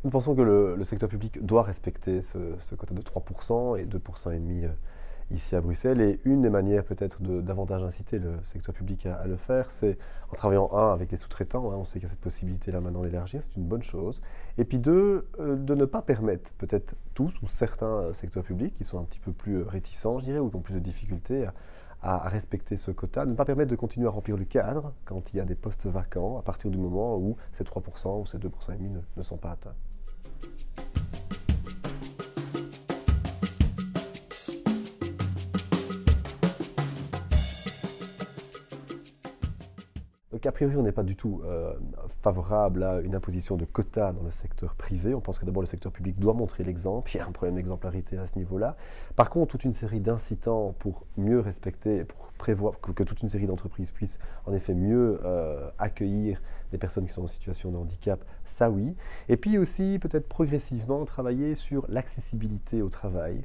Nous pensons que le secteur public doit respecter ce quota de 3% et 2,5% ici à Bruxelles. Et une des manières peut-être de davantage inciter le secteur public à le faire, c'est en travaillant, un, avec les sous-traitants. On sait qu'il y a cette possibilité-là maintenant d'élargir, c'est une bonne chose. Et puis deux, de ne pas permettre, peut-être tous ou certains secteurs publics qui sont un petit peu plus réticents, je dirais, ou qui ont plus de difficultés à respecter ce quota, ne pas permettre de continuer à remplir le cadre quand il y a des postes vacants à partir du moment où ces 3% ou ces 2,5% ne sont pas atteints. Donc a priori, on n'est pas du tout favorable à une imposition de quotas dans le secteur privé. On pense que d'abord le secteur public doit montrer l'exemple. Il y a un problème d'exemplarité à ce niveau-là. Par contre, toute une série d'incitants pour mieux respecter, pour prévoir que toute une série d'entreprises puissent en effet mieux accueillir des personnes qui sont en situation de handicap, ça oui. Et puis aussi peut-être progressivement travailler sur l'accessibilité au travail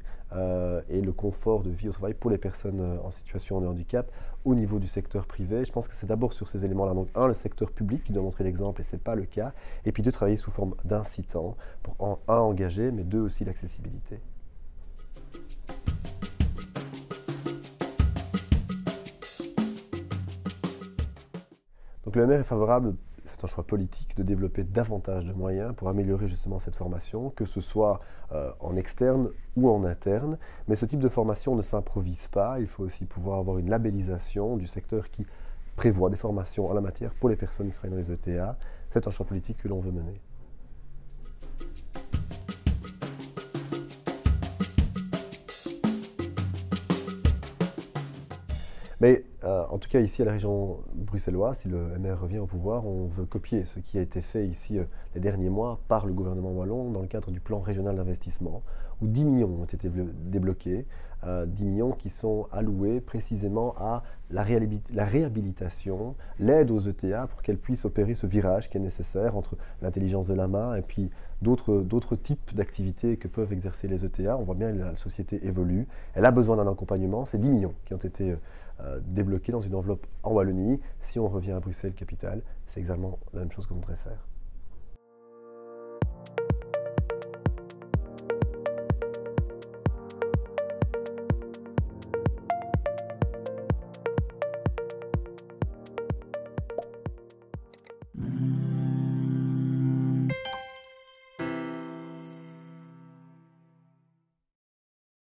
et le confort de vie au travail pour les personnes en situation de handicap au niveau du secteur privé. Je pense que c'est d'abord sur ces éléments-là. Donc, un, le secteur public qui doit montrer l'exemple, et ce n'est pas le cas. Et puis, deux, travailler sous forme d'incitants pour, un, engager, mais deux, aussi l'accessibilité. Donc, le MR est favorable, c'est un choix politique, de développer davantage de moyens pour améliorer justement cette formation, que ce soit en externe ou en interne. Mais ce type de formation ne s'improvise pas. Il faut aussi pouvoir avoir une labellisation du secteur qui prévoit des formations en la matière pour les personnes qui travaillent dans les ETA. C'est un choix politique que l'on veut mener. Mais en tout cas, ici à la région bruxelloise, si le MR revient au pouvoir, on veut copier ce qui a été fait ici les derniers mois par le gouvernement wallon dans le cadre du plan régional d'investissement, où 10 millions ont été débloqués, 10 millions qui sont alloués précisément à la réhabilitation, l'aide aux ETA pour qu'elles puissent opérer ce virage qui est nécessaire entre l'intelligence de la main et puis d'autres types d'activités que peuvent exercer les ETA. On voit bien que la société évolue, elle a besoin d'un accompagnement. C'est 10 millions qui ont été débloqués dans une enveloppe en Wallonie. Si on revient à Bruxelles, capitale, c'est exactement la même chose qu'on voudrait faire.